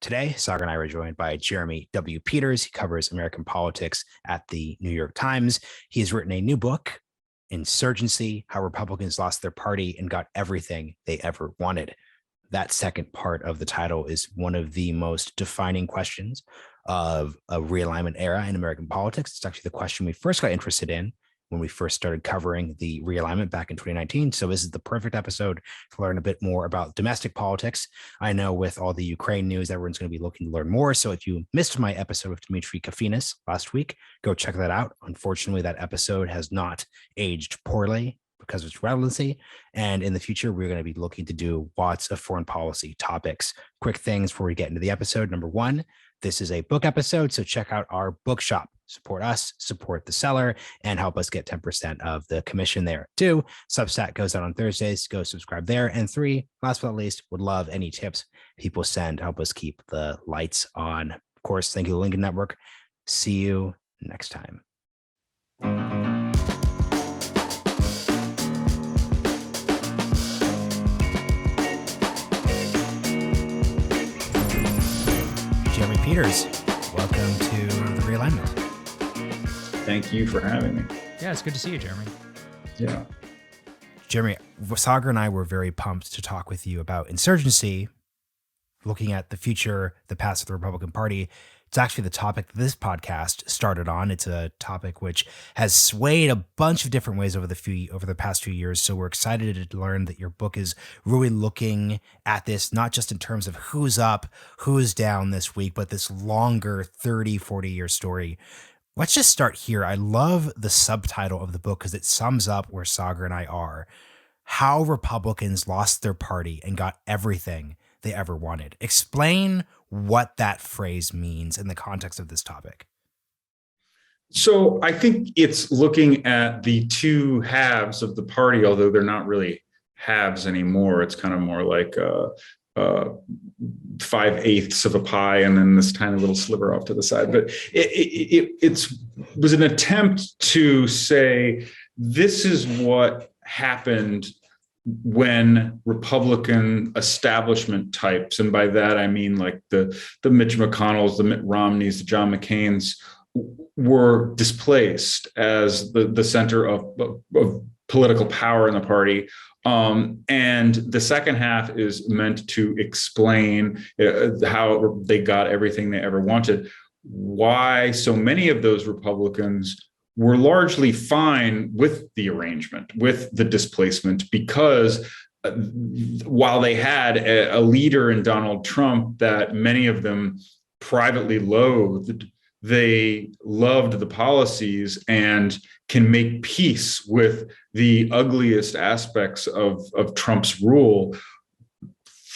Today, Sagar and I were joined by Jeremy W. Peters. He covers American politics at the New York Times. He has written a new book, Insurgency: How Republicans Lost Their Party and Got Everything They Ever Wanted. That second part of the title is one of the most defining questions of a realignment era in American politics. It's actually the question we first got interested in when we first started covering the realignment back in 2019. So this is the perfect episode to learn a bit more about domestic politics. I know with all the Ukraine news, everyone's going to be looking to learn more. So if you missed my episode with Dmitry Kafinas last week, go check that out. Unfortunately, that episode has not aged poorly because of its relevancy. And in the future, we're going to be looking to do lots of foreign policy topics. Quick things before we get into the episode. Number one, this is a book episode, so check out our bookshop. Support us, support the seller, and help us get 10% of the commission there. 2, Substack goes out on Thursdays. Go subscribe there. And 3, last but not least, would love any tips people send to help us keep the lights on. Of course, thank you to Lincoln Network. See you next time. Jeremy Peters, welcome to the Realignment. Thank you for having me. Yeah, it's good to see you, Jeremy. Yeah. Jeremy, Sagar and I were very pumped to talk with you about insurgency, looking at the future, the past of the Republican Party. It's actually the topic that this podcast started on. It's a topic which has swayed a bunch of different ways over the past few years. So we're excited to learn that your book is really looking at this, not just in terms of who's up, who's down this week, but this longer 30, 40-year story. Let's just start here. I love the subtitle of the book because it sums up where Sagar and I are. How Republicans lost their party and got everything they ever wanted. Explain what that phrase means in the context of this topic. So I think it's looking at the two halves of the party, although they're not really halves anymore. It's kind of more like 5/8 of a pie and then this tiny little sliver off to the side. But it was an attempt to say, this is what happened when Republican establishment types, and by that I mean like the Mitch McConnells, the Mitt Romneys, the John McCains, were displaced as the center of political power in the party. And the second half is meant to explain how they got everything they ever wanted, why so many of those Republicans were largely fine with the arrangement, with the displacement, because while they had a leader in Donald Trump that many of them privately loathed, they loved the policies and can make peace with the ugliest aspects of Trump's rule,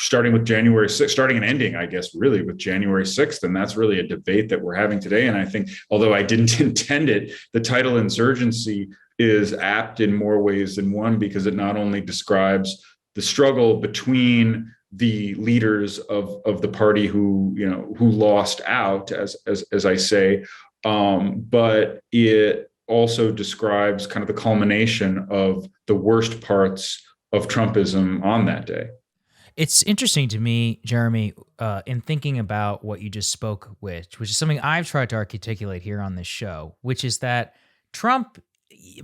starting with January 6th, starting and ending, I guess, really with January 6th. And that's really a debate that we're having today. And I think, although I didn't intend it, the title Insurgency is apt in more ways than one, because it not only describes the struggle between the leaders of the party who lost out, as I say, but it also describes kind of the culmination of the worst parts of Trumpism on that day. It's interesting to me, Jeremy, in thinking about what you just spoke with, which is something I've tried to articulate here on this show, which is that Trump,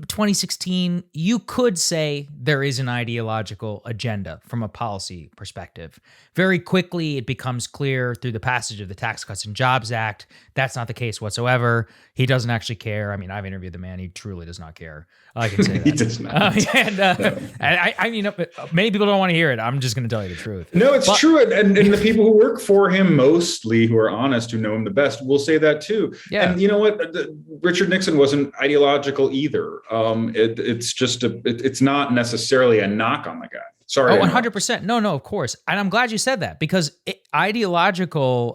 2016, you could say there is an ideological agenda from a policy perspective. Very quickly, it becomes clear through the passage of the Tax Cuts and Jobs Act. That's not the case whatsoever. He doesn't actually care. I mean, I've interviewed the man. He truly does not care. I can say that. He does not. I mean, many people don't want to hear it. I'm just going to tell you the truth. No, it's true. And the people who work for him mostly, who are honest, who know him the best, will say that too. Yeah. And you know what? Richard Nixon wasn't ideological either. It's not necessarily a knock on the guy. Sorry. Oh, 100%. No, of course. And I'm glad you said that, because ideological,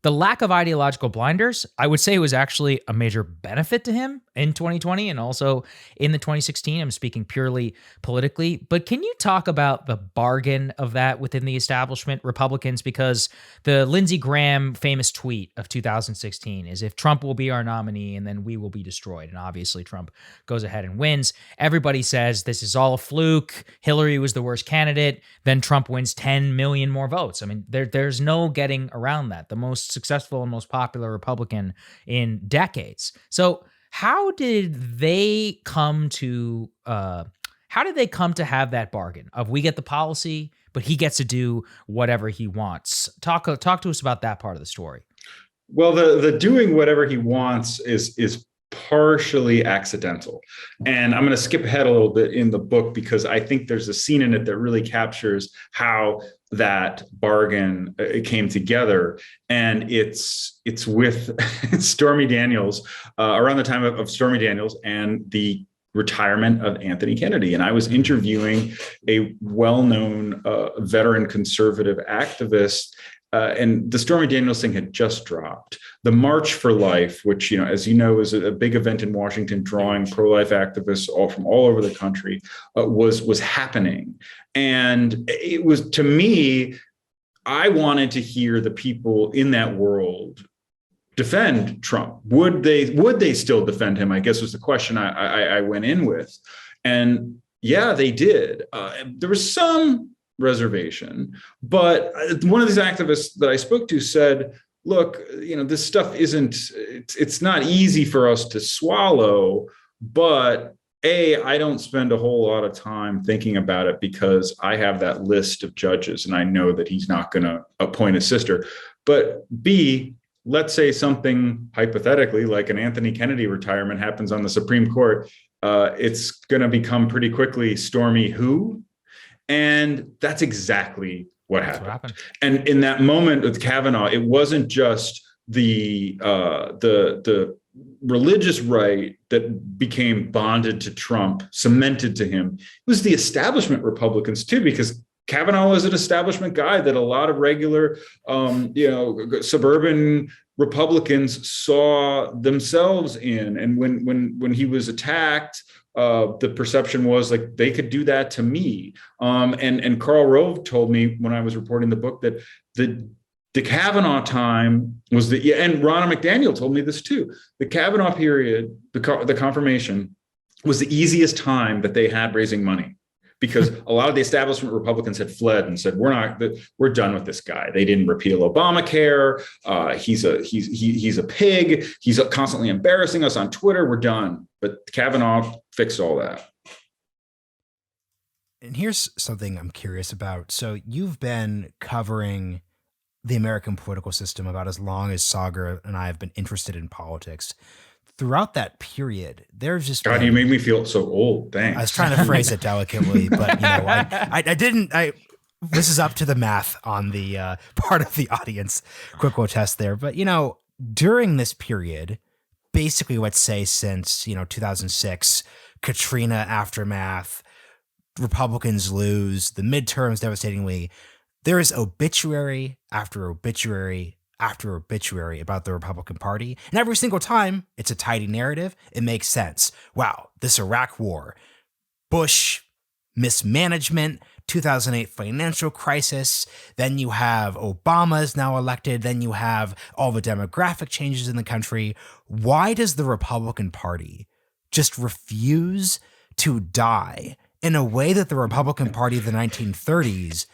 the lack of ideological blinders, I would say, was actually a major benefit to him in 2020 and also in the 2016. I'm speaking purely politically. But can you talk about the bargain of that within the establishment Republicans? Because the Lindsey Graham famous tweet of 2016 is, if Trump will be our nominee and then we will be destroyed. And obviously Trump goes ahead and wins. Everybody says this is all a fluke. Hillary was the worst candidate. Then Trump wins 10 million more votes. I mean, there's no getting around that. The most successful and most popular Republican in decades. So how did they come to have that bargain of, we get the policy, but he gets to do whatever he wants? Talk to us about that part of the story. Well, the doing whatever he wants is partially accidental. And I'm going to skip ahead a little bit in the book because I think there's a scene in it that really captures how that bargain came together. And it's with Stormy Daniels, around the time of Stormy Daniels and the retirement of Anthony Kennedy. And I was interviewing a well-known veteran conservative activist, and the Stormy Daniels thing had just dropped. The March for Life, which, as you know, is a big event in Washington, drawing pro-life activists from all over the country, was happening. And it was, to me, I wanted to hear the people in that world defend Trump. Would they still defend him, I guess, was the question I went in with. And yeah, they did. There was some reservation, but one of these activists that I spoke to said, look, this stuff it's not easy for us to swallow, but I don't spend a whole lot of time thinking about it because I have that list of judges and I know that he's not going to appoint a sister. But B, let's say something hypothetically like an Anthony Kennedy retirement happens on the Supreme Court. It's going to become pretty quickly Stormy who? And that's exactly what happened. And in that moment with Kavanaugh, it wasn't just the religious right that became bonded to Trump, cemented to him. It was the establishment Republicans too, because Kavanaugh was an establishment guy that a lot of regular, suburban Republicans saw themselves in. And when he was attacked, the perception was like, they could do that to me. And Karl Rove told me when I was reporting the book that the Kavanaugh time was and Ronna McDaniel told me this too. The Kavanaugh period, the confirmation, was the easiest time that they had raising money, because a lot of the establishment Republicans had fled and said, we're done with this guy. They didn't repeal Obamacare. He's a pig. He's constantly embarrassing us on Twitter. We're done. But Kavanaugh fixed all that. And here's something I'm curious about. So you've been covering the American political system about as long as Sagar and I have been interested in politics. Throughout that period, there's just God, you made me feel so old. Thanks. I was trying to phrase it delicately, but I didn't. This is up to the math on the part of the audience quick quote test there. But during this period, basically, let's say since 2006, Katrina aftermath, Republicans lose the midterms devastatingly. There is obituary after obituary after obituary about the Republican Party. And every single time, it's a tidy narrative. It makes sense. Wow, this Iraq war, Bush mismanagement, 2008 financial crisis. Then you have Obama's now elected. Then you have all the demographic changes in the country. Why does the Republican Party just refuse to die in a way that the Republican Party of the 1930s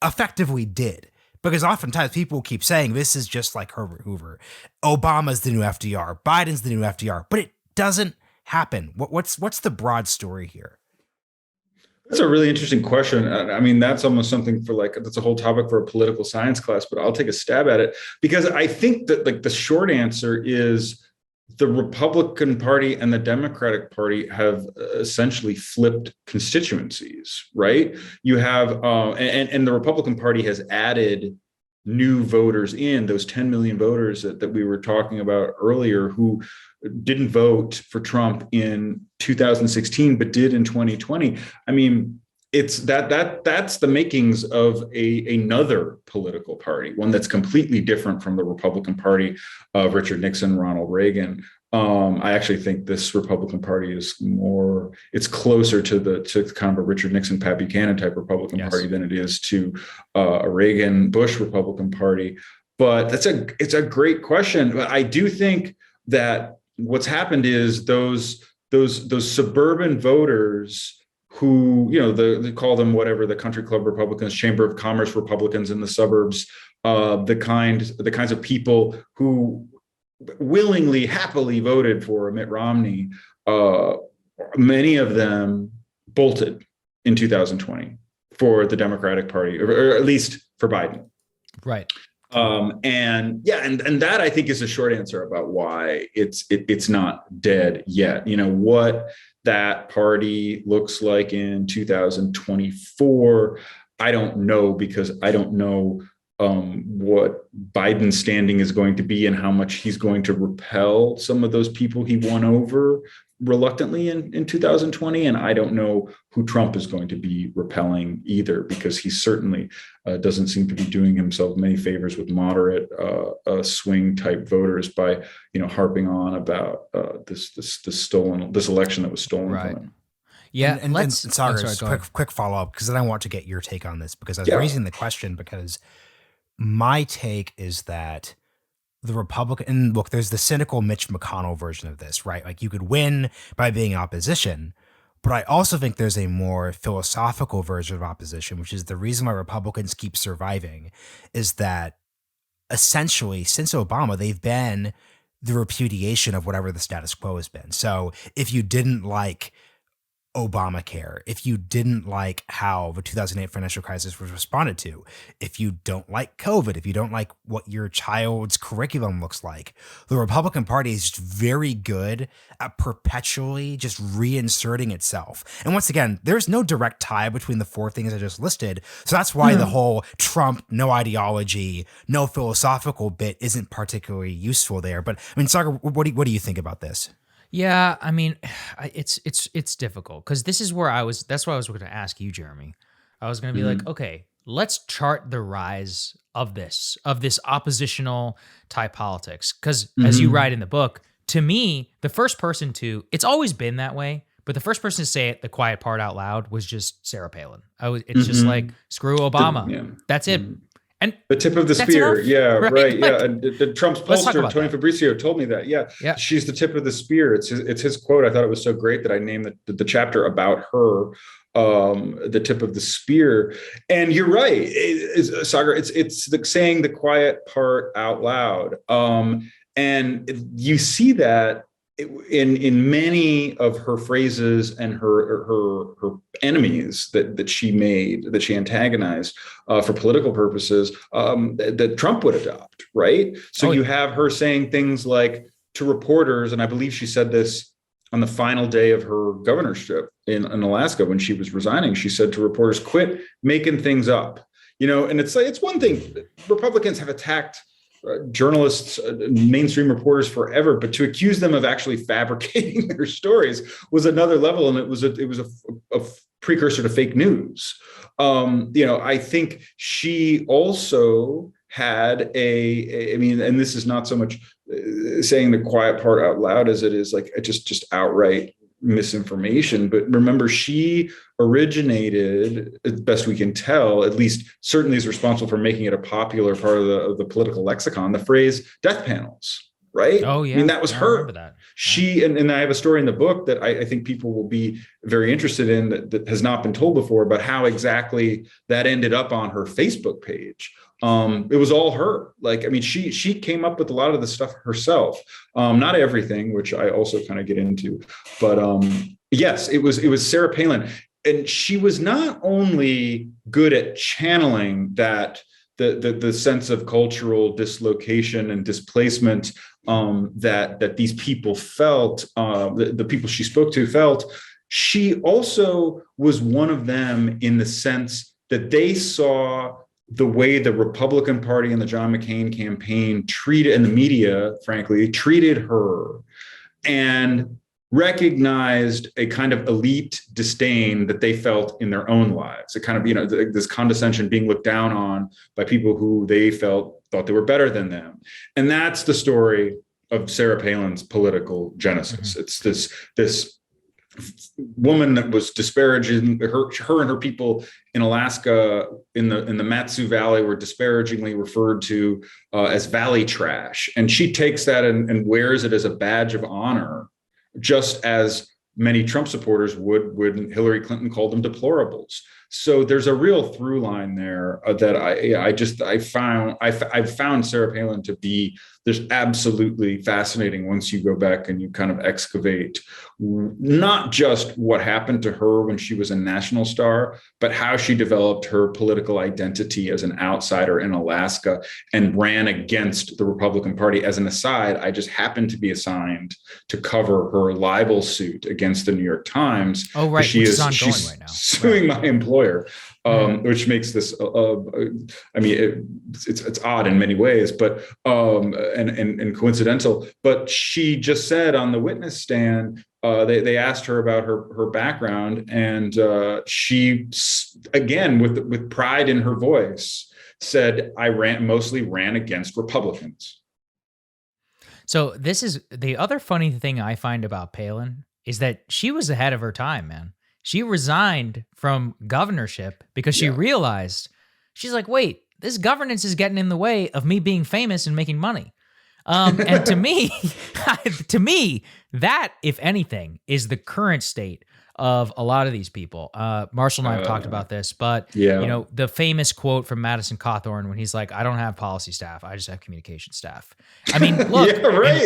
effectively did? Because oftentimes people keep saying this is just like Herbert Hoover. Obama's the new FDR. Biden's the new FDR. But it doesn't happen. What's the broad story here? That's a really interesting question. I mean, that's almost something that's a whole topic for a political science class, but I'll take a stab at it, because I think that the short answer is the Republican Party and the Democratic Party have essentially flipped constituencies, right? You have, and the Republican Party has added new voters in, those 10 million voters that we were talking about earlier, who didn't vote for Trump in 2016, but did in 2020. I mean, it's that's the makings of another political party, one that's completely different from the Republican Party of Richard Nixon, Ronald Reagan. I actually think this Republican Party it's closer to kind of a Richard Nixon, Pat Buchanan type Republican Party than it is to a Reagan Bush Republican Party. But it's a great question. But I do think that what's happened is those suburban voters who, they call them whatever, the country club Republicans, Chamber of Commerce Republicans in the suburbs, the kinds of people who willingly, happily voted for Mitt Romney, many of them bolted in 2020 for the Democratic Party, or at least for Biden. Right. And that I think is a short answer about why it's not dead yet. What that party looks like in 2024, I don't know, because I don't know what Biden's standing is going to be and how much he's going to repel some of those people he won over reluctantly in 2020. And I don't know who Trump is going to be repelling either, because he certainly doesn't seem to be doing himself many favors with moderate swing type voters by, harping on about this election that was stolen from him. Yeah, and Sagar, quick follow up, because then I want to get your take on this, because I was raising the question because my take is that the Republican, and look, there's the cynical Mitch McConnell version of this, right? Like, you could win by being opposition, but I also think there's a more philosophical version of opposition, which is the reason why Republicans keep surviving, is that essentially since Obama, they've been the repudiation of whatever the status quo has been. So if you didn't like Obamacare, if you didn't like how the 2008 financial crisis was responded to, if you don't like COVID, if you don't like what your child's curriculum looks like, the Republican Party is just very good at perpetually just reinserting itself. And once again, there's no direct tie between the four things I just listed. So that's why the whole Trump, no ideology, no philosophical bit isn't particularly useful there. But I mean, Sagar, what do you think about this? Yeah, I mean, it's difficult, because this is where that's why I was going to ask you, Jeremy. I was going to be like, okay, let's chart the rise of this oppositional type politics. Because as you write in the book, to me, the first person it's always been that way, but the first person to say it, the quiet part out loud, was just Sarah Palin. It's just like, screw Obama. That's it. And the tip of the spear. Enough, yeah, right. Like, yeah. And Trump's pollster, Tony Fabricio, told me that. Yeah. She's the tip of the spear. It's his quote. I thought it was so great that I named the chapter about her, the tip of the spear. And you're right, Sagar, it's saying the quiet part out loud. And you see that in many of her phrases and her enemies that she antagonized for political purposes, that Trump would adopt, right? So you have her saying things like to reporters, and I believe she said this on the final day of her governorship in Alaska when she was resigning. She said to reporters, "Quit making things up." And it's like, it's one thing, Republicans have attacked journalists, mainstream reporters forever, but to accuse them of actually fabricating their stories was another level, and it was a precursor to fake news. I think she also had and this is not so much saying the quiet part out loud as it is like just outright misinformation. But remember, she originated, as best we can tell, at least certainly is responsible for making it a popular part of the political lexicon, the phrase death panels, right? Oh, yeah. I mean, that was her. I remember that. She, and I have a story in the book that I think people will be very interested in that has not been told before, about how exactly that ended up on her Facebook page. It was all her. She came up with a lot of the stuff herself. Not everything, which I also kind of get into, but yes, it was Sarah Palin. And she was not only good at channeling that the sense of cultural dislocation and displacement that these people felt, the people she spoke to felt. She also was one of them in the sense that they saw the way the Republican Party and the John McCain campaign treated, and the media, frankly, treated her. And recognized a kind of elite disdain that they felt in their own lives, a kind of, this condescension, being looked down on by people who they thought they were better than them. And that's the story of Sarah Palin's political genesis. Mm-hmm. It's this woman that was disparaging her and her people in Alaska in the Matsu Valley were disparagingly referred to as valley trash. And she takes that and wears it as a badge of honor, just as many Trump supporters would when Hillary Clinton called them deplorables. So there's a real through line there that I've found Sarah Palin to be, there's absolutely fascinating once you go back and you kind of excavate not just what happened to her when she was a national star, but how she developed her political identity as an outsider in Alaska and ran against the Republican Party. As an aside, I just happened to be assigned to cover her libel suit against the New York Times. Oh, right. She's ongoing right now. Suing my employer. Which makes this, it's odd in many ways, but and coincidental. But she just said on the witness stand, they asked her about her background, and she, again with pride in her voice, said, "I mostly ran against Republicans." So this is the other funny thing I find about Palin is that she was ahead of her time, man. She resigned from governorship because she realized, she's like, wait, this governance is getting in the way of me being famous and making money. And to me, that, if anything, is the current state of a lot of these people. Marshall and I have talked about this, but the famous quote from Madison Cawthorn when he's like, I don't have policy staff, I just have communication staff. I mean, look,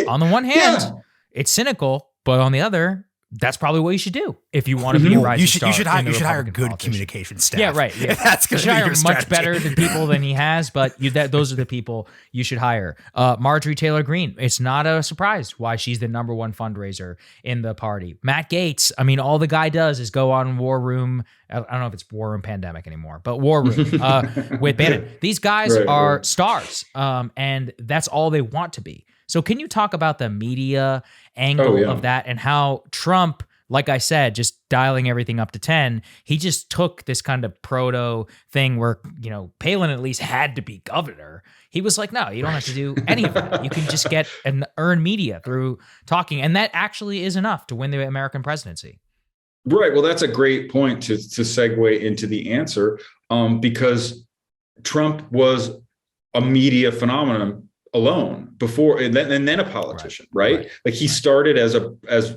on the one hand, it's cynical, but on the other, that's probably what you should do if you want to be a rising star. You should hire good communication staff. Yeah, right. Yeah. That's going to be your strategy. Much better than people than he has, but those are the people you should hire. Marjorie Taylor Greene. It's not a surprise why she's the number one fundraiser in the party. Matt Gaetz. I mean, all the guy does is go on War Room. I don't know if it's War Room Pandemic anymore, but War Room with Bannon. These guys are stars, and that's all they want to be. So can you talk about the media angle of that and how Trump, like I said, just dialing everything up to 10, he just took this kind of proto thing where, Palin at least had to be governor. He was like, no, you don't have to do any of that. You can just get and earn media through talking. And that actually is enough to win the American presidency. Right. Well, that's a great point to segue into the answer, because Trump was a media phenomenon alone before and then a politician, right? Like he started as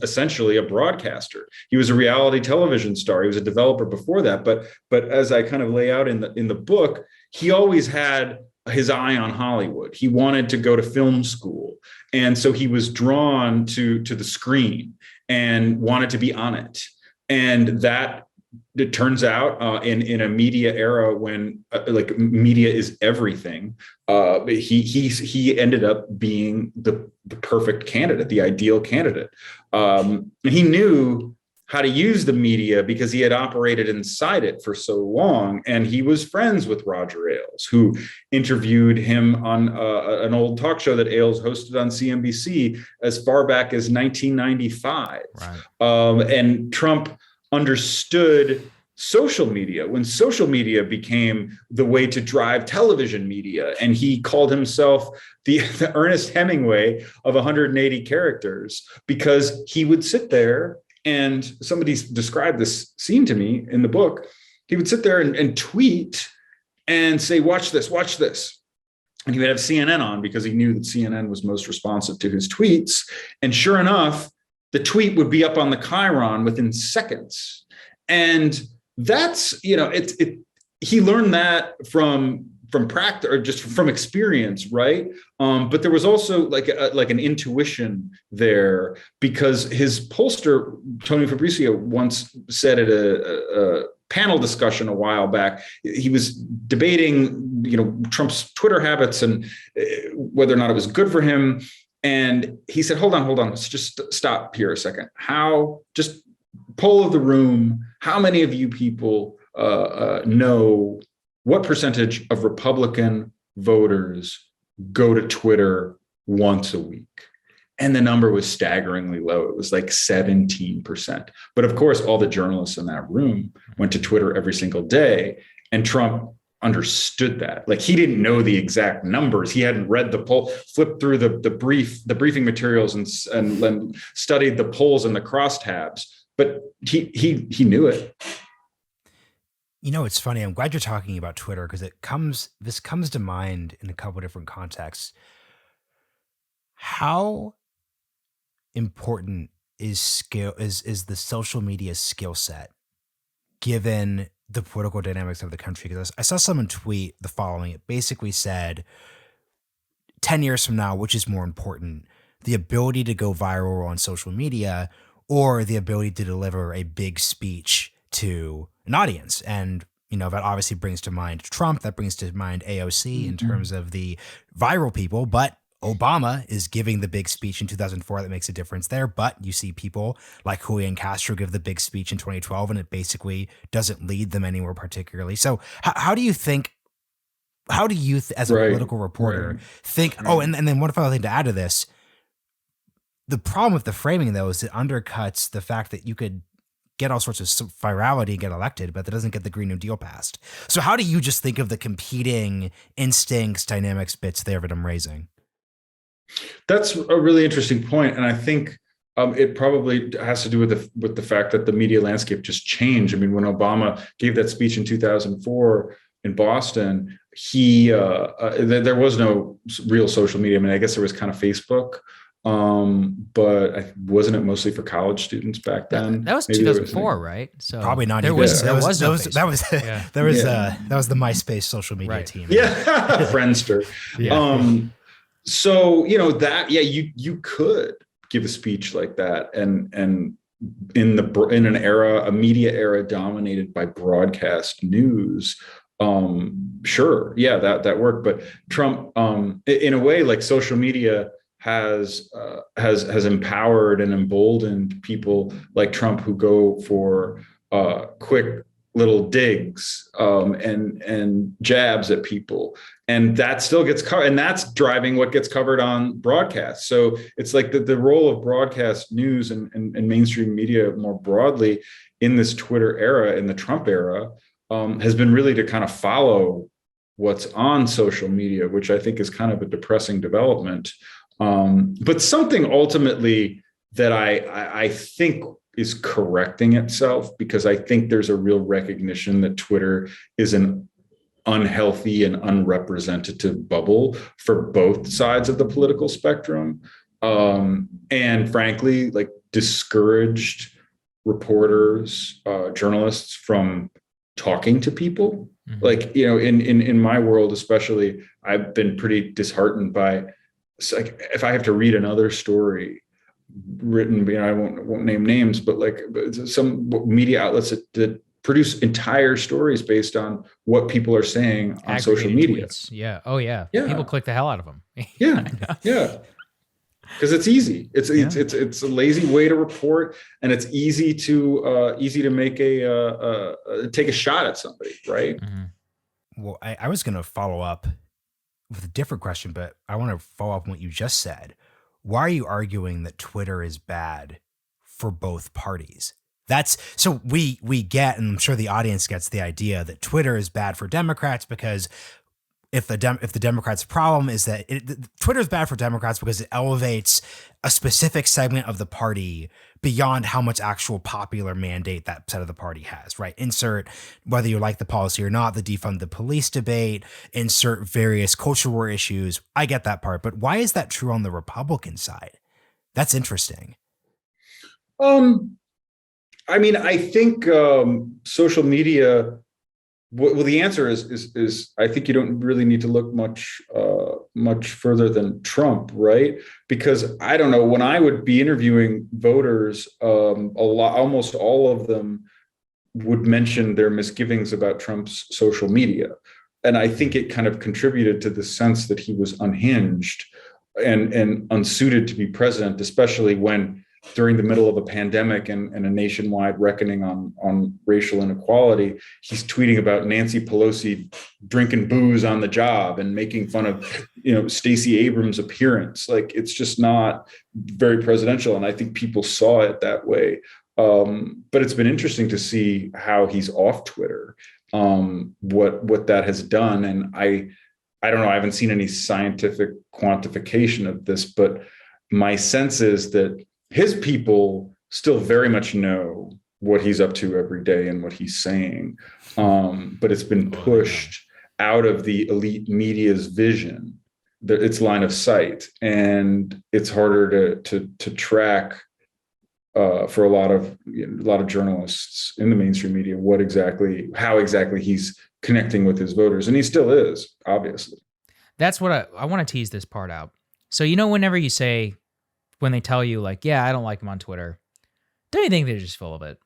essentially a broadcaster. He was a reality television star. He was a developer before that. But as I kind of lay out in the book, he always had his eye on Hollywood. He wanted to go to film school. And so he was drawn to the screen and wanted to be on it. And that, it turns out in a media era when like media is everything, he ended up being the perfect candidate, the ideal candidate. And he knew how to use the media because he had operated inside it for so long. And he was friends with Roger Ailes, who interviewed him on an old talk show that Ailes hosted on CNBC as far back as 1995. Right. And Trump understood social media when social media became the way to drive television media. And he called himself the Ernest Hemingway of 180 characters because he would sit there, and somebody described this scene to me in the book. He would sit there and tweet and say, watch this. And he would have CNN on because he knew that CNN was most responsive to his tweets. And sure enough, the tweet would be up on the Chiron within seconds. And that's, he learned that from practice or just from experience, right? But there was also like an intuition there because his pollster, Tony Fabrizio, once said at a panel discussion a while back, he was debating, Trump's Twitter habits and whether or not it was good for him. And he said, hold on, let's just stop here a second. Just poll of the room, how many of you people know what percentage of Republican voters go to Twitter once a week? And the number was staggeringly low. It was like 17%. But of course, all the journalists in that room went to Twitter every single day. And Trump understood that. Like, he didn't know the exact numbers. He hadn't read the poll, flipped through the briefing materials and studied the polls and the crosstabs. But he knew it. You know, it's funny. I'm glad you're talking about Twitter, because this comes to mind in a couple of different contexts. How important is the social media skill set given the political dynamics of the country? Because I saw someone tweet the following. It basically said, 10 years from now, which is more important, the ability to go viral on social media or the ability to deliver a big speech to an audience? And, you know, that obviously brings to mind Trump, that brings to mind AOC in terms of the viral people, but Obama is giving the big speech in 2004 that makes a difference there. But you see people like Julian Castro give the big speech in 2012, and it basically doesn't lead them anywhere particularly. So how do you think, as a political reporter, think, and then one final thing to add to this, the problem with the framing, though, is it undercuts the fact that you could get all sorts of virality and get elected, but that doesn't get the Green New Deal passed. So how do you just think of the competing instincts, dynamics, bits there that I'm raising? That's a really interesting point, and I think it probably has to do with the fact that the media landscape just changed. I mean, when Obama gave that speech in 2004 in Boston, there was no real social media. I mean, I guess there was kind of Facebook, but wasn't it mostly for college students back then? That was 2004, right? So probably not. That was the MySpace social media team. Yeah, Friendster. Yeah. So, you know, that, you could give a speech like that, and in an era, a media era dominated by broadcast news, sure, that worked. But Trump, in a way, like, social media has empowered and emboldened people like Trump who go for quick little digs and jabs at people, and that still gets covered, and that's driving what gets covered on broadcast. So it's like the role of broadcast news and mainstream media more broadly in this Twitter era, in the Trump era, has been really to kind of follow what's on social media, which I think is kind of a depressing development, but something ultimately that I think is correcting itself, because I think there's a real recognition that Twitter is an unhealthy and unrepresentative bubble for both sides of the political spectrum. And frankly, like, discouraged reporters, journalists from talking to people. Mm-hmm. Like, you know, in my world, especially, I've been pretty disheartened by, like, if I have to read another story written, you know, I won't name names, but like some media outlets that produce entire stories based on what people are saying on social media. Tweets. Yeah. Oh yeah. People click the hell out of them. Yeah. Because it's easy. It's a lazy way to report, and it's easy to make take a shot at somebody, right? Mm-hmm. Well, I was going to follow up with a different question, but I want to follow up on what you just said. Why are you arguing that Twitter is bad for both parties? That's so we get, and I'm sure the audience gets the idea that Twitter is bad for Democrats because if the Democrats' problem is that Twitter is bad for Democrats because it elevates a specific segment of the party beyond how much actual popular mandate that side of the party has, right? Insert, whether you like the policy or not, the defund the police debate, insert various culture war issues. I get that part, but why is that true on the Republican side? That's interesting. I mean, I think social media. Well, the answer is I think you don't really need to look much further than Trump, right? Because I don't know, when I would be interviewing voters, almost all of them would mention their misgivings about Trump's social media, and I think it kind of contributed to the sense that he was unhinged and unsuited to be president, especially when, during the middle of a pandemic and a nationwide reckoning on racial inequality, he's tweeting about Nancy Pelosi drinking booze on the job and making fun of Stacey Abrams appearance. Like, it's just not very presidential. And I think people saw it that way. But it's been interesting to see how he's off Twitter, what that has done. And I don't know, I haven't seen any scientific quantification of this, but my sense is that his people still very much know what he's up to every day and what he's saying. But it's been pushed out of the elite media's vision, its line of sight. And it's harder to track for a lot of journalists in the mainstream media, how exactly he's connecting with his voters. And he still is, obviously. That's what I want to tease this part out. So, whenever you say, when they tell you like, yeah, I don't like him on Twitter, don't you think they're just full of it?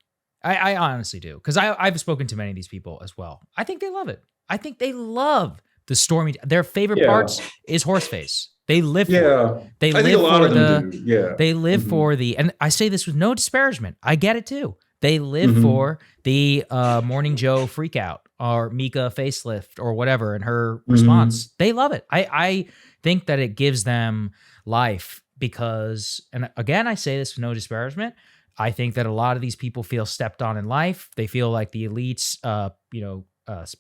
I honestly do. Because I've spoken to many of these people as well. I think they love it. I think they love the stormy. Their favorite parts is Horseface. They live for it. They live for the. Yeah. They live for the. And I say this with no disparagement. I get it too. They live for the Morning Joe freakout or Mika facelift or whatever, and her response. They love it. I think that it gives them life because, and again, I say this with no disparagement. I think that a lot of these people feel stepped on in life. They feel like the elites,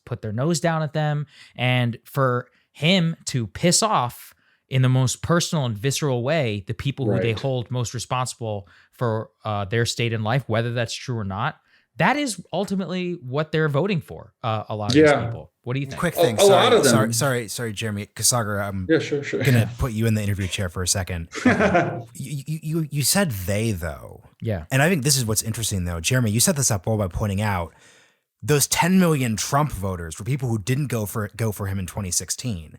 put their nose down at them. And for him to piss off in the most personal and visceral way the people who they hold most responsible for their state in life, whether that's true or not, that is ultimately what they're voting for. A lot of these people. What do you think? Quick thing. A lot of them. Sorry, Jeremy Kasagar. I'm sure. gonna put you in the interview chair for a second. You said they though. Yeah. And I think this is what's interesting though. Jeremy, you set this up well by pointing out those 10 million Trump voters were people who didn't go for him in 2016.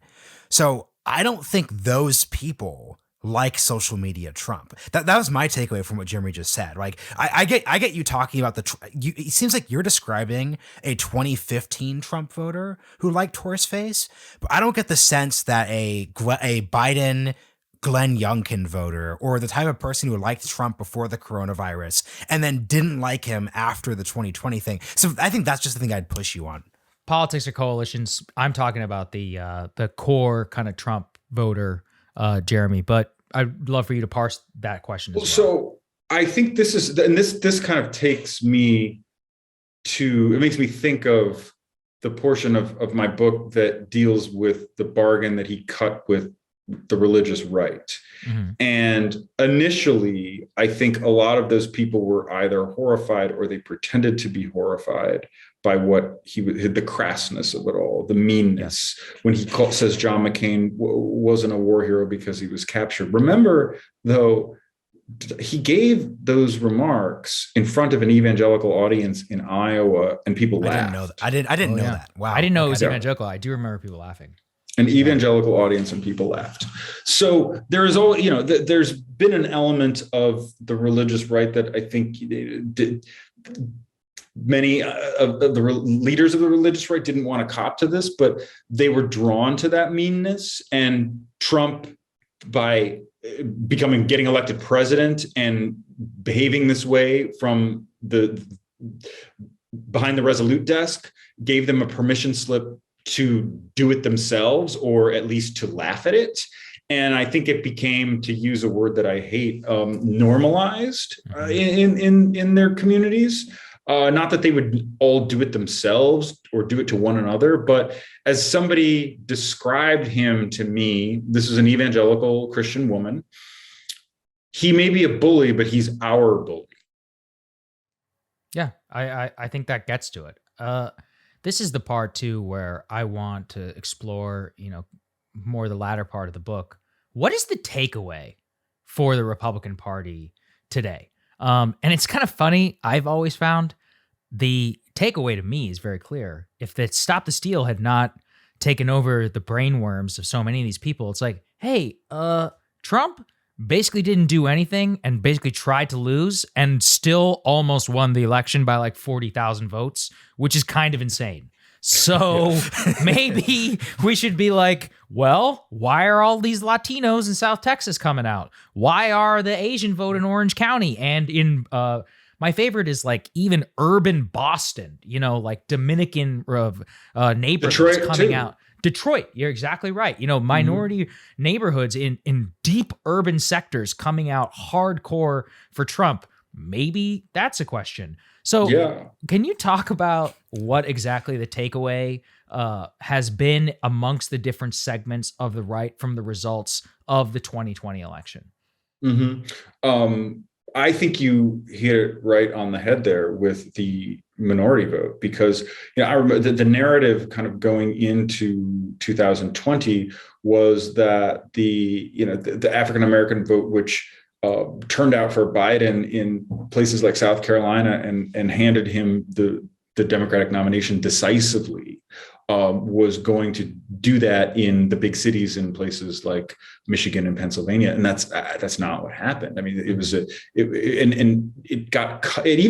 So I don't think those people like social media Trump. That was my takeaway from what Jeremy just said. Like I get you talking about it seems like you're describing a 2015 Trump voter who liked Horseface, but I don't get the sense that a Biden Glenn Youngkin voter or the type of person who liked Trump before the coronavirus and then didn't like him after the 2020 thing. So I think that's just the thing I'd push you on. Politics or coalitions. I'm talking about the core kind of Trump voter, Jeremy, but I'd love for you to parse that question as well. So I think this kind of takes me to, it makes me think of the portion of my book that deals with the bargain that he cut with the religious right. And initially, I think a lot of those people were either horrified or they pretended to be horrified by what the crassness of it all, the meanness. When he says John McCain wasn't a war hero because he was captured. Remember, though, he gave those remarks in front of an evangelical audience in Iowa, and people laughed. I didn't know that. Wow. I didn't know it was evangelical. I do remember people laughing. An evangelical audience, and people laughed. So there is there's been an element of the religious right that I think many of the leaders of the religious right didn't want to cop to this, but they were drawn to that meanness. And Trump, by getting elected president and behaving this way from the behind the Resolute desk, gave them a permission slip to do it themselves, or at least to laugh at it. And I think it became, to use a word that I hate, normalized in their communities. Not that they would all do it themselves or do it to one another, but as somebody described him to me, this is an evangelical Christian woman. He may be a bully, but he's our bully. Yeah, I think that gets to it. This is the part too where I want to explore, more the latter part of the book. What is the takeaway for the Republican Party today? And it's kind of funny. I've always found the takeaway to me is very clear. If the Stop the Steal had not taken over the brainworms of so many of these people, it's like, hey, Trump basically didn't do anything and basically tried to lose and still almost won the election by like 40,000 votes, which is kind of insane. So maybe we should be like, well, why are all these Latinos in South Texas coming out? Why are the Asian vote in Orange County? And in my favorite is like even urban Boston, like Dominican neighborhoods coming out. Detroit, you're exactly right. Minority neighborhoods in deep urban sectors coming out hardcore for Trump. Maybe that's a question. So can you talk about what exactly the takeaway has been amongst the different segments of the right from the results of the 2020 election? I think you hit it right on the head there with the minority vote, because I remember the narrative kind of going into 2020 was that the African American vote, which turned out for Biden in places like South Carolina and handed him the Democratic nomination decisively, was going to do that in the big cities in places like Michigan and Pennsylvania, and that's not what happened. I mean, it was it even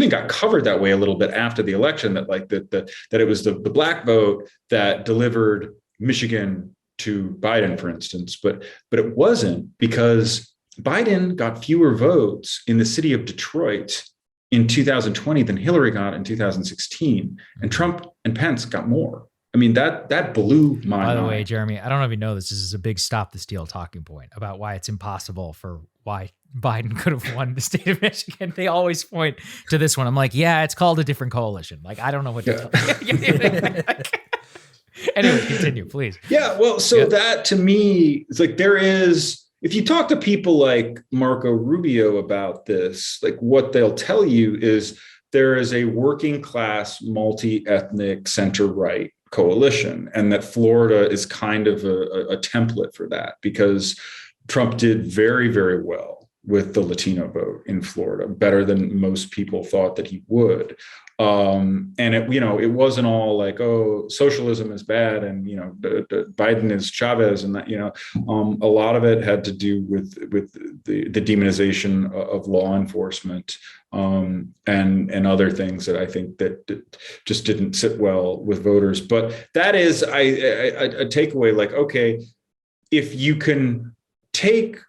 got covered that way a little bit after the election, that it was the black vote that delivered Michigan to Biden, for instance, but it wasn't, because Biden got fewer votes in the city of Detroit in 2020 than Hillary got in 2016, and Trump and Pence got more. I mean, that blew my mind. By the way, Jeremy, I don't know if you know this is a big stop the steal talking point about why it's impossible for why Biden could have won the state of Michigan. They always point to this one. I'm like, yeah, it's called a different coalition. Like, I don't know what to tell you. Anyway, continue, please. Yeah, well, that to me, it's like if you talk to people like Marco Rubio about this, like what they'll tell you is there is a working class, multi-ethnic center-right coalition, and that Florida is kind of a template for that, because Trump did very, very well with the Latino vote in Florida, better than most people thought that he would. And it wasn't all like, oh, socialism is bad and Biden is Chavez, and that a lot of it had to do with the demonization of law enforcement, and other things that I think that just didn't sit well with voters. But that is a takeaway. Like, okay, if you can take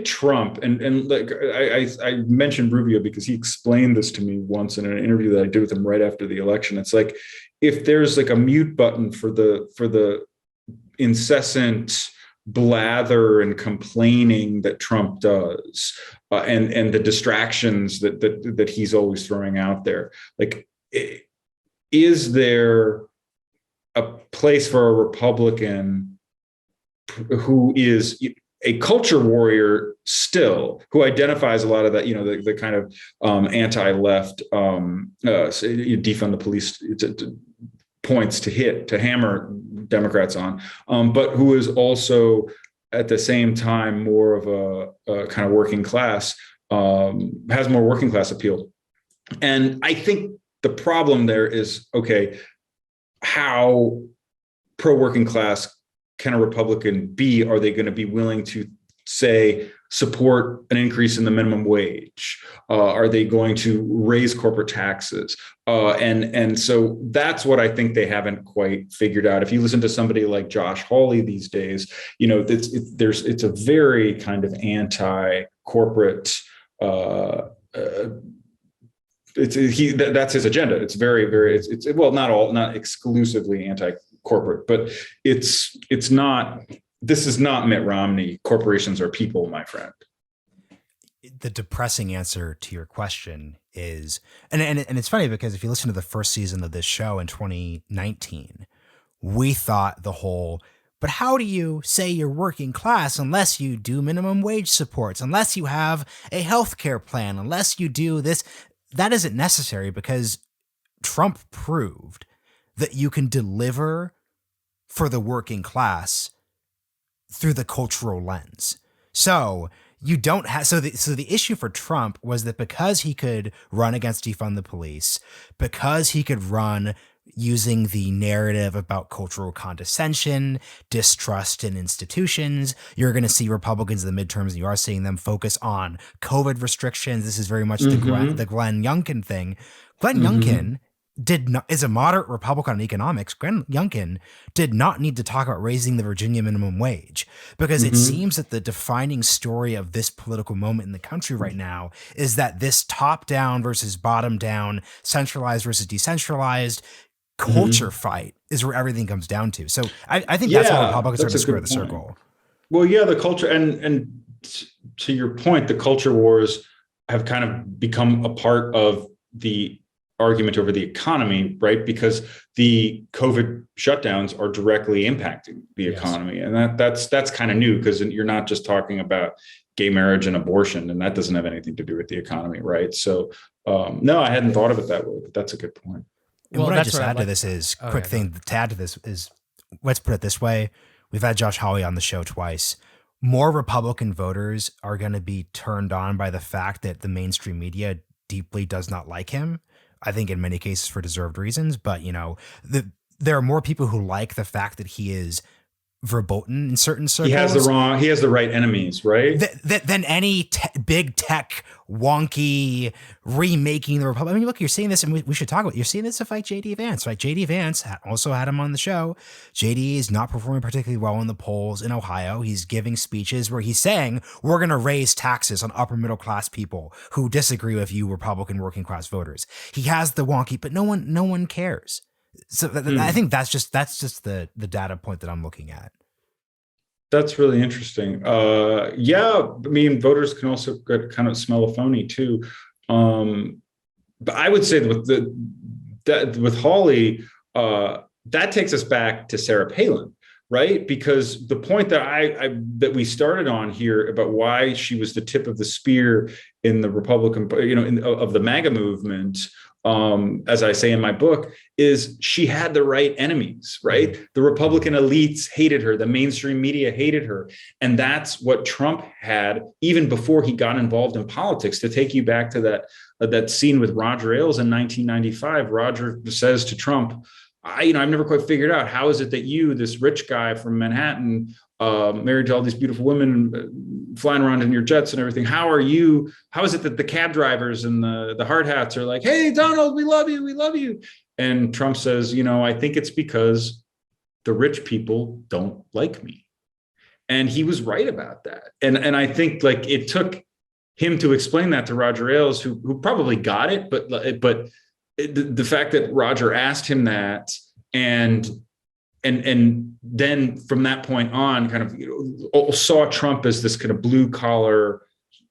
Trump and like I mentioned Rubio because he explained this to me once in an interview that I did with him right after the election. It's like, if there's like a mute button for the incessant blather and complaining that Trump does, and the distractions that he's always throwing out there, like, is there a place for a Republican who is a culture warrior still, who identifies a lot of that, the kind of anti-left, defund the police points to hammer Democrats on, but who is also at the same time more of a kind of working class, has more working class appeal. And I think the problem there is, okay, how pro-working class can a Republican be? Are they going to be willing to, say, support an increase in the minimum wage? Are they going to raise corporate taxes? And so that's what I think they haven't quite figured out. If you listen to somebody like Josh Hawley these days, it's a very kind of anti-corporate. That's his agenda. It's very, very. It's not exclusively anti-corporate, but it's not. This is not Mitt Romney. Corporations are people, my friend. The depressing answer to your question is, and it's funny because if you listen to the first season of this show in 2019, we thought but how do you say you're working class unless you do minimum wage supports, unless you have a healthcare plan, unless you do this? That isn't necessary because Trump proved that you can deliver for the working class through the cultural lens. So you don't have, so the issue for Trump was that because he could run against defund the police, because he could run using the narrative about cultural condescension, distrust in institutions, you're going to see Republicans in the midterms, and you are seeing them focus on COVID restrictions. This is very much the Glenn Youngkin thing. Glenn Youngkin is a moderate Republican on economics. Glenn Youngkin did not need to talk about raising the Virginia minimum wage, because it seems that the defining story of this political moment in the country right now is that this top down versus bottom down, centralized versus decentralized, culture fight is where everything comes down to. So I think that's how Republicans are to square the circle. Well, yeah, the culture and to your point, the culture wars have kind of become a part of the argument over the economy, right? Because the COVID shutdowns are directly impacting the economy. And that's kind of new, because you're not just talking about gay marriage and abortion, and that doesn't have anything to do with the economy, right? So no, I hadn't thought of it that way, but that's a good point. And what I just add to this is, to add to this is, let's put it this way. We've had Josh Hawley on the show twice. More Republican voters are going to be turned on by the fact that the mainstream media deeply does not like him. I think in many cases for deserved reasons, but there are more people who like the fact that he is verboten in certain circles. He has the right enemies, right? Than any big tech wonky remaking the Republic. I mean, look, you're seeing this, and we should talk about. You're seeing this with like JD Vance, right? JD Vance also had him on the show. JD is not performing particularly well in the polls in Ohio. He's giving speeches where he's saying we're going to raise taxes on upper middle class people who disagree with you, Republican working class voters. He has the wonky, but no one cares. So I think that's just the data point that I'm looking at. That's really interesting. Yeah, I mean, voters can also kind of smell a phony too. But I would say that with Hawley, that takes us back to Sarah Palin, right? Because the point that we started on here about why she was the tip of the spear in the Republican, of the MAGA movement, as I say in my book, is she had the right enemies, right? Mm-hmm. The Republican elites hated her. The mainstream media hated her. And that's what Trump had even before he got involved in politics. To take you back to that scene with Roger Ailes in 1995, Roger says to Trump, I've never quite figured out, how is it that you, this rich guy from Manhattan, married to all these beautiful women, flying around in your jets and everything, how is it that the cab drivers and the hard hats are like, hey, Donald, we love you. And Trump says, I think it's because the rich people don't like me. And he was right about that. And I think like it took him to explain that to Roger Ailes, who probably got it, but the fact that Roger asked him that, and then from that point on, kind of saw Trump as this kind of blue collar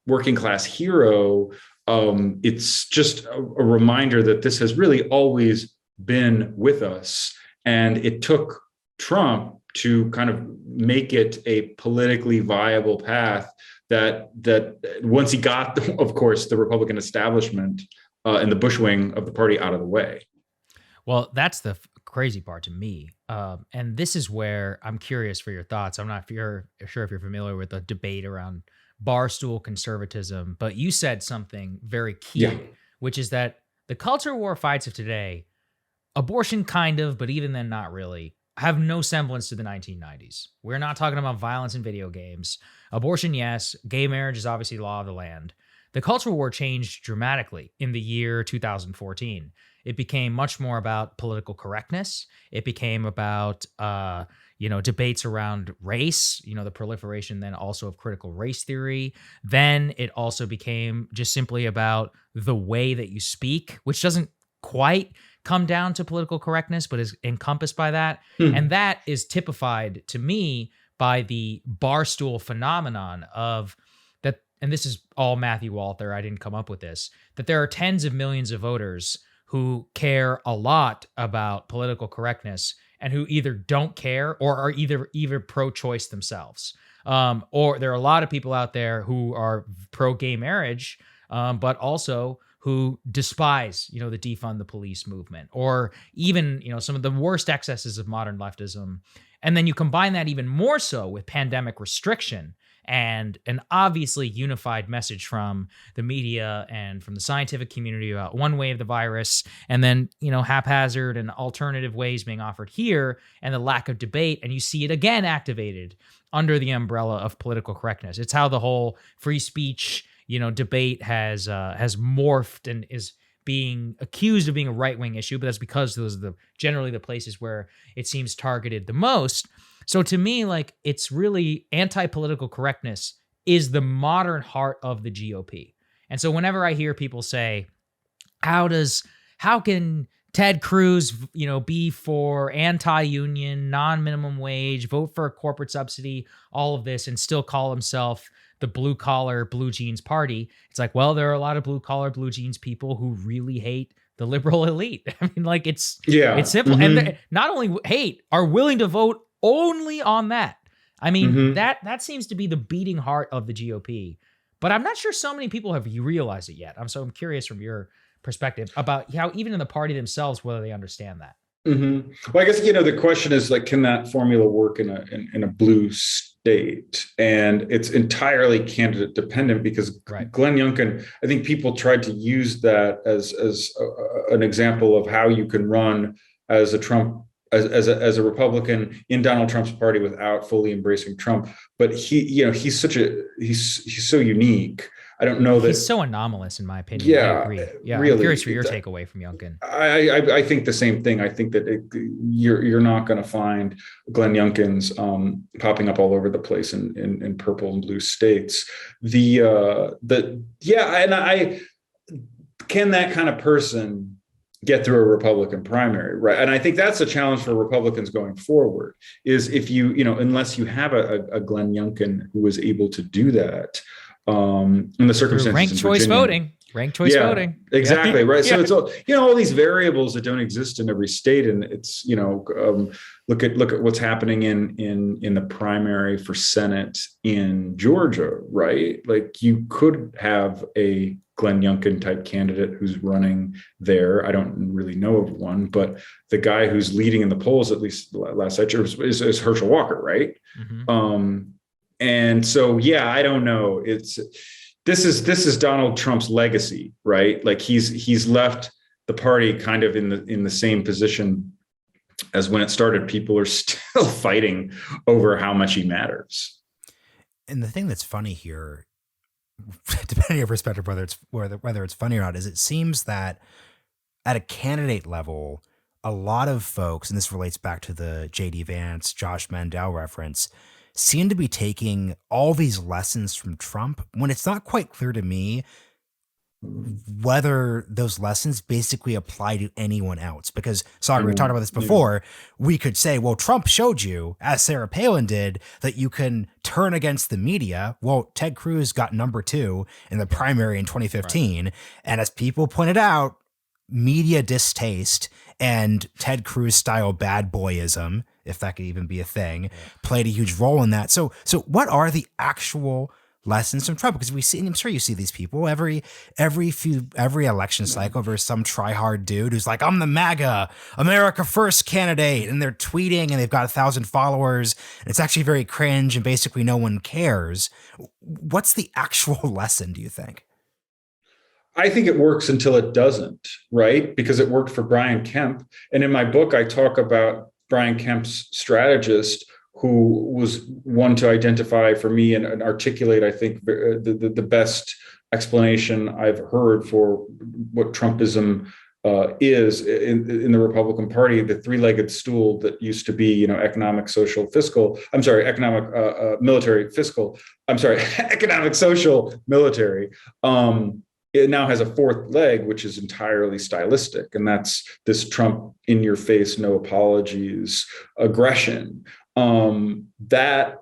working class hero. It's just a reminder that this has really always been with us, and it took Trump to kind of make it a politically viable path that once he got, of course, the Republican establishment and the Bush wing of the party out of the way. Well, that's the crazy part to me. And this is where I'm curious for your thoughts. I'm not sure if you're familiar with the debate around barstool conservatism, but you said something very key, which is that the culture war fights of today, abortion kind of, but even then not really, have no semblance to the 1990s. We're not talking about violence in video games. Abortion, yes. Gay marriage is obviously law of the land. The culture war changed dramatically in the year 2014. It became much more about political correctness. It became about, debates around race, the proliferation then also of critical race theory. Then it also became just simply about the way that you speak, which doesn't quite come down to political correctness, but is encompassed by that. And that is typified to me by the barstool phenomenon of that. And this is all Matthew Walther. I didn't come up with this, that there are tens of millions of voters who care a lot about political correctness and who either don't care or are either pro-choice themselves. Or there are a lot of people out there who are pro-gay marriage, but also who despise, the defund the police movement, or even, some of the worst excesses of modern leftism. And then you combine that even more so with pandemic restriction and an obviously unified message from the media and from the scientific community about one way of the virus, and then, haphazard and alternative ways being offered here, and the lack of debate. And you see it again activated under the umbrella of political correctness. It's how the whole free speech, debate has morphed and is being accused of being a right-wing issue, but that's because those are generally the places where it seems targeted the most. So to me, like, it's really anti-political correctness is the modern heart of the GOP. And so whenever I hear people say, how can Ted Cruz, be for anti-union, non-minimum wage, vote for a corporate subsidy, all of this, and still call himself the blue collar, blue jeans party. It's like, well, there are a lot of blue collar, blue jeans people who really hate the liberal elite. I mean, like it's simple. Mm-hmm. And not only hate, are willing to vote only on that. I mean, Mm-hmm. that seems to be the beating heart of the GOP, but I'm not sure so many people have realized it yet. I'm curious from your perspective about how even in the party themselves, whether they understand that. Mm-hmm. Well, I guess, the question is like, can that formula work in a blue state? And it's entirely candidate dependent because Right. Glenn Youngkin, I think people tried to use that as an example of how you can run as a Trump, as a Republican in Donald Trump's party without fully embracing Trump. But he's so unique. I don't know that he's so anomalous in my opinion. Yeah, I agree. Yeah, really, I'm curious for your takeaway from Youngkin. I think the same thing. I think that you're not going to find Glenn Youngkin's popping up all over the place in purple and blue states. And I can that kind of person get through a Republican primary, right? And I think that's a challenge for Republicans going forward. Is if unless you have a Glenn Youngkin who was able to do that. In the circumstances, ranked choice voting, exactly. Right. Yeah. So it's all these variables that don't exist in every state. And it's, look at what's happening in the primary for Senate in Georgia, right? Like you could have a Glenn Youngkin type candidate who's running there. I don't really know of one, but the guy who's leading in the polls, at least last I checked, is Herschel Walker, right? Mm-hmm. And so, I don't know. This is Donald Trump's legacy, right? Like he's left the party kind of in the same position as when it started. People are still fighting over how much he matters. And the thing that's funny here, depending on your perspective, whether it's funny or not, is it seems that at a candidate level, a lot of folks, and this relates back to the J.D. Vance, Josh Mandel reference, seem to be taking all these lessons from Trump when it's not quite clear to me whether those lessons basically apply to anyone else. Because, sorry, we talked about this before. We could say, well, Trump showed you, as Sarah Palin did, that you can turn against the media. Well, Ted Cruz got number 2 in the primary in 2015. Right. And as people pointed out, media distaste and Ted Cruz style bad boyism, if that could even be a thing, played a huge role in that. So what are the actual lessons from Trump? Because I'm sure you see these people every election cycle. There's some try-hard dude who's like, I'm the MAGA America First candidate, and they're tweeting and they've got 1,000 followers. And it's actually very cringe and basically no one cares. What's the actual lesson, do you think? I think it works until it doesn't, right? Because it worked for Brian Kemp. And in my book, I talk about Brian Kemp's strategist, who was one to identify for me and articulate, I think, the best explanation I've heard for what Trumpism is in the Republican Party, the three-legged stool that used to be, economic, social, fiscal. I'm sorry, economic, military, fiscal. I'm sorry, economic, social, military. It now has a fourth leg, which is entirely stylistic. And that's this Trump in your face, no apologies, aggression. That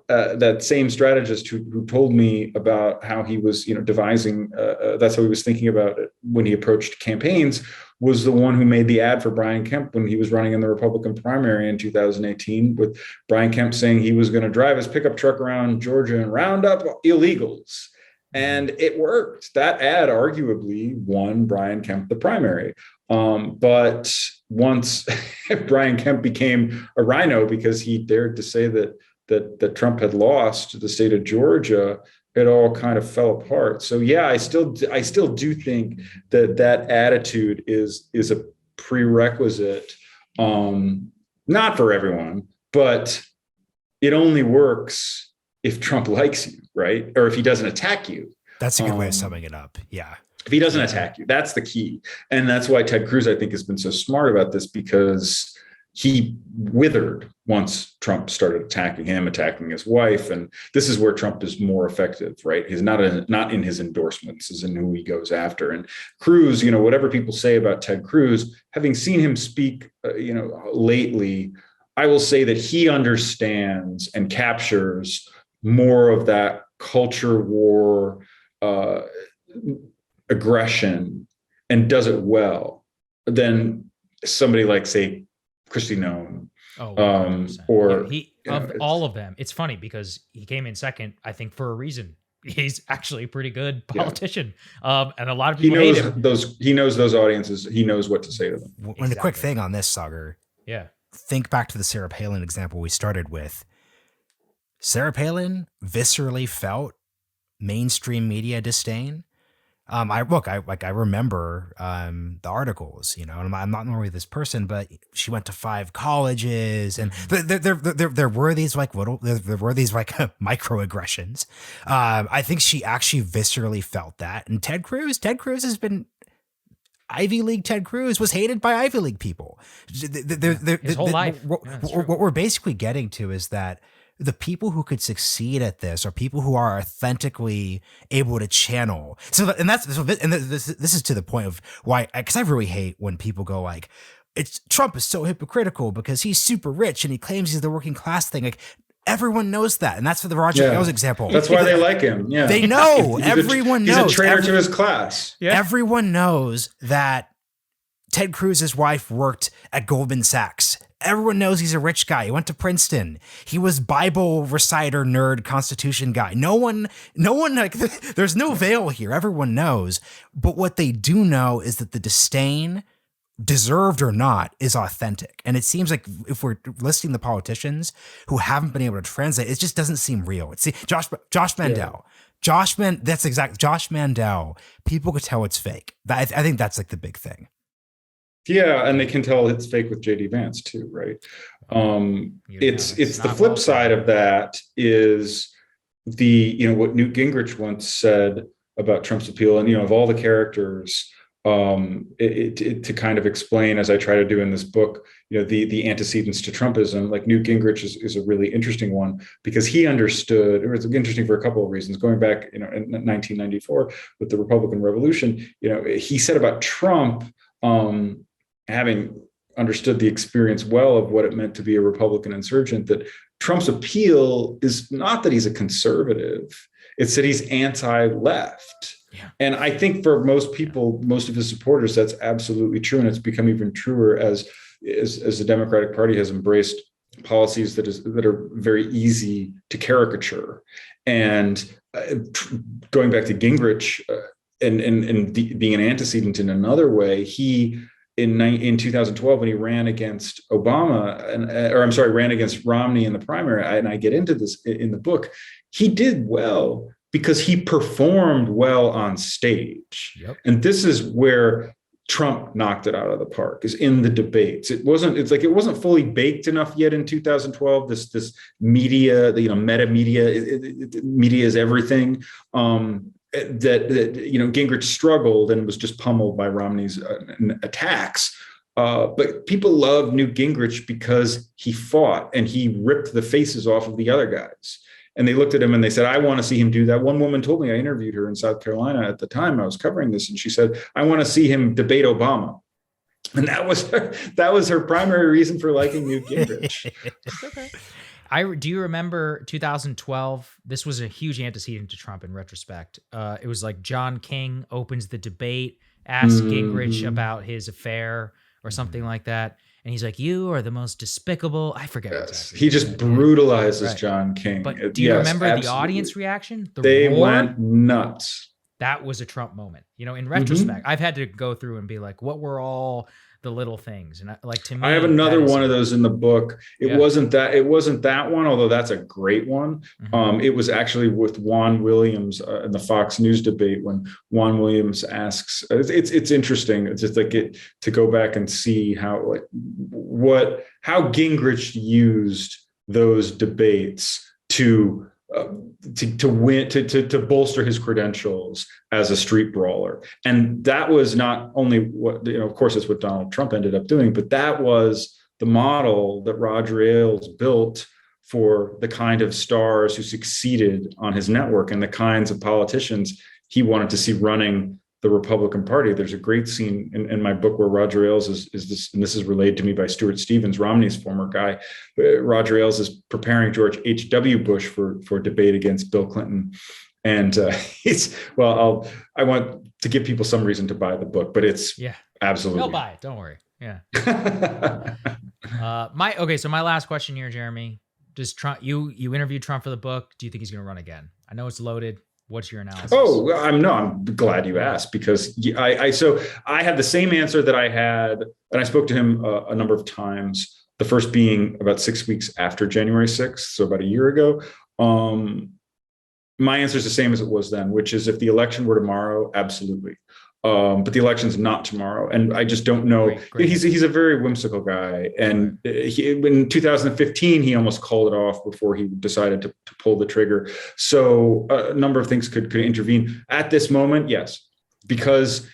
same strategist who told me about how he was, devising, that's how he was thinking about it when he approached campaigns, was the one who made the ad for Brian Kemp when he was running in the Republican primary in 2018, with Brian Kemp saying he was going to drive his pickup truck around Georgia and round up illegals. And it worked. That ad arguably won Brian Kemp the primary. But once Brian Kemp became a rhino because he dared to say that Trump had lost the state of Georgia, it all kind of fell apart. So I still do think that attitude is a prerequisite, not for everyone, but it only works if Trump likes you, right? Or if he doesn't attack you. That's a good way of summing it up. Yeah. If he doesn't attack you, that's the key. And that's why Ted Cruz, I think, has been so smart about this, because he withered once Trump started attacking him, attacking his wife. And this is where Trump is more effective, right? He's not in his endorsements, is in who he goes after. And Cruz, whatever people say about Ted Cruz, having seen him speak, lately, I will say that he understands and captures more of that culture war aggression and does it well than somebody like, say, Kristi Noem. All of them. It's funny because he came in second, I think, for a reason. He's actually a pretty good politician. And a lot of people hate him. He knows those audiences. He knows what to say to them. And a quick thing on this, Sagar. Yeah. Think back to the Sarah Palin example we started with. Sarah Palin viscerally felt mainstream media disdain. I remember the articles, and I'm not normally this person, but she went to 5 colleges, and there were these microaggressions. I think she actually viscerally felt that. And Ted Cruz has been Ivy League. Ted Cruz was hated by Ivy League people. His whole life. What we're basically getting to is that the people who could succeed at this are people who are authentically able to channel. This is to the point of why, because I really hate when people go like, Trump is so hypocritical because he's super rich and he claims he's the working class thing. Like, everyone knows that. And that's for the Roger Ailes example. That's why they like him. Yeah. They know. Everyone knows. He's a traitor to his class. Yeah. Everyone knows that Ted Cruz's wife worked at Goldman Sachs. Everyone knows he's a rich guy. He went to Princeton. He was Bible reciter, nerd, Constitution guy. No one, there's no veil here. Everyone knows. But what they do know is that the disdain, deserved or not, is authentic. And it seems like if we're listing the politicians who haven't been able to translate, it just doesn't seem real. It's Josh Mandel. Yeah. Josh Mandel. People could tell it's fake. I think that's like the big thing. Yeah, and they can tell it's fake with JD Vance too, right? It's the flip side of that is what Newt Gingrich once said about Trump's appeal, and of all the characters, to kind of explain, as I try to do in this book, the antecedents to Trumpism, like Newt Gingrich is a really interesting one because he understood. It was interesting for a couple of reasons. Going back, in 1994 with the Republican Revolution, he said about Trump, having understood the experience well of what it meant to be a Republican insurgent, that Trump's appeal is not that he's a conservative, it's that he's anti-left. Yeah. And I think for most people, most of his supporters, that's absolutely true. And it's become even truer as the Democratic Party has embraced policies that are very easy to caricature. And going back to Gingrich and being an antecedent in another way, he, in 2012, when he ran against ran against Romney in the primary, and I get into this in the book, he did well because he performed well on stage. Yep. And this is where Trump knocked it out of the park, is in the debates. It wasn't fully baked enough yet in 2012. This media, meta media, media is everything. That Gingrich struggled and was just pummeled by Romney's attacks. But people love Newt Gingrich because he fought and he ripped the faces off of the other guys. And they looked at him and they said, I want to see him do that. One woman told me, I interviewed her in South Carolina at the time I was covering this, and she said, I want to see him debate Obama. And that was her primary reason for liking Newt Gingrich. Okay. Do you remember 2012? This was a huge antecedent to Trump in retrospect. It was like John King opens the debate, asks Gingrich about his affair or something like that. And he's like, you are the most despicable. I forget. Yes. Exactly. He just brutalizes John King. But do you remember the audience reaction? They went nuts. That was a Trump moment. In retrospect, I've had to go through and be like, what were all the little things? And to me, I have another one of those in the book. It wasn't that one, although that's a great one. Mm-hmm. It was actually with Juan Williams in the Fox News debate, when Juan Williams asks, it's interesting. It's just to go back and see how Gingrich used those debates to win, to bolster his credentials as a street brawler. And that was not only what, of course, it's what Donald Trump ended up doing, but that was the model that Roger Ailes built for the kind of stars who succeeded on his network and the kinds of politicians he wanted to see running the Republican Party. There's a great scene in my book where Roger Ailes is this, and this is relayed to me by Stuart Stevens, Romney's former guy. Roger Ailes is preparing George H.W. Bush for debate against Bill Clinton. And I want to give people some reason to buy the book, but it's absolutely. They'll buy it. Don't worry. Yeah. So my last question here, Jeremy, does Trump, you interviewed Trump for the book. Do you think he's going to run again? I know it's loaded. What's your analysis? Oh, I'm glad you asked, because I had the same answer that I had, and I spoke to him a number of times. The first being about 6 weeks after January 6th, so about a year ago. My answer is the same as it was then, which is if the election were tomorrow, absolutely. But the election's not tomorrow, and I just don't know. Great. He's a very whimsical guy, and in 2015 he almost called it off before he decided to pull the trigger. So a number of things could intervene at this moment. Yes, because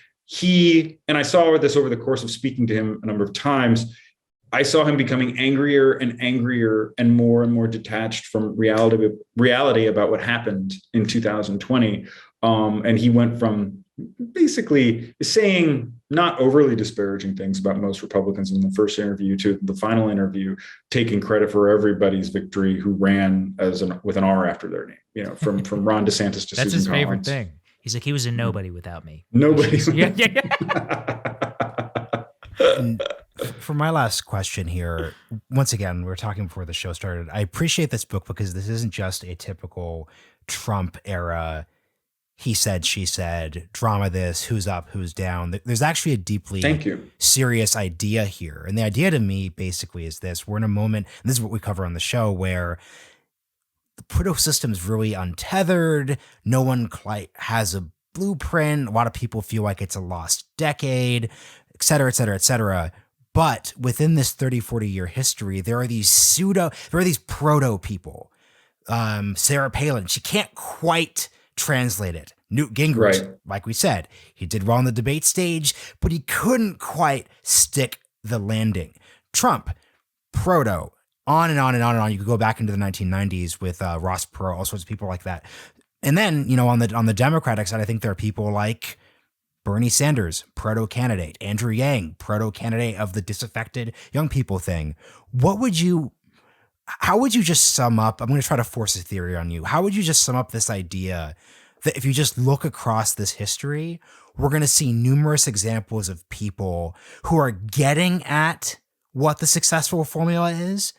and I saw this over the course of speaking to him a number of times. I saw him becoming angrier and more detached from reality about what happened in 2020. And he went from basically saying not overly disparaging things about most Republicans in the first interview to the final interview, taking credit for everybody's victory who ran with an R after their name, from Ron DeSantis to That's Susan his favorite Collins. thing. He's like, he was a nobody without me. Nobody. For my last question here, once again, we were talking before the show started. I appreciate this book because this isn't just a typical Trump era he said, she said, drama this, who's up, who's down. There's actually a deeply serious idea here. And the idea to me basically is this. We're in a moment, and this is what we cover on the show, where the political system's really untethered. No one quite has a blueprint. A lot of people feel like it's a lost decade, et cetera, et cetera, et cetera. But within this 30, 40-year history, there are these proto people. Sarah Palin, she can't quite translate it. Newt Gingrich, like we said, he did well on the debate stage, but he couldn't quite stick the landing. Trump, proto, on and on and on and on. You could go back into the 1990s with Ross Perot, all sorts of people like that. And then, on the Democratic side, I think there are people like Bernie Sanders, proto-candidate, Andrew Yang, proto-candidate of the disaffected young people thing. How would you just sum up, I'm going to try to force a theory on you. How would you just sum up this idea that if you just look across this history, we're going to see numerous examples of people who are getting at what the successful formula is,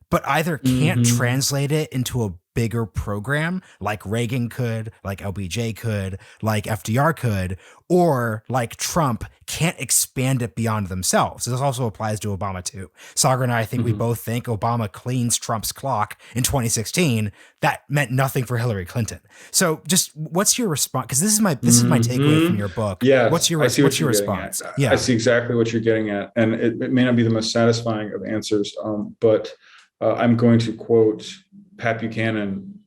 but either can't translate it into a bigger program like Reagan could, like LBJ could, like FDR could, or like Trump can't expand it beyond themselves. This also applies to Obama too. Sagar and I think we both think Obama cleans Trump's clock in 2016. That meant nothing for Hillary Clinton. So just what's your response? Because this is my takeaway from your book. Yeah. What's your response? Yeah. I see exactly what you're getting at. And it may not be the most satisfying of answers, but I'm going to quote Pat Buchanan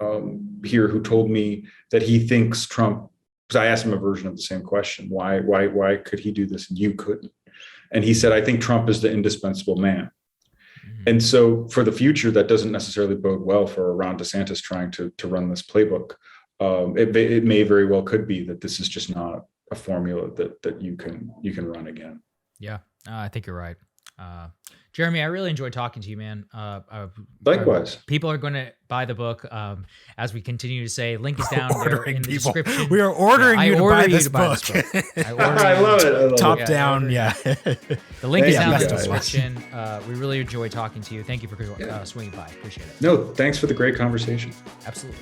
here, who told me that he thinks Trump, because I asked him a version of the same question, why could he do this and you couldn't? And he said, I think Trump is the indispensable man. And so for the future, that doesn't necessarily bode well for Ron DeSantis trying to run this playbook. It may very well could be that this is just not a formula that you can run again. Yeah, I think you're right. Jeremy, I really enjoyed talking to you, man. Likewise. People are going to buy the book. As we continue to say, link is down there in the description. We are ordering you to buy this book. I love it. Top down, yeah. The link is down in the description. We really enjoyed talking to you. Thank you for swinging by. Appreciate it. No, thanks for the great conversation. Absolutely.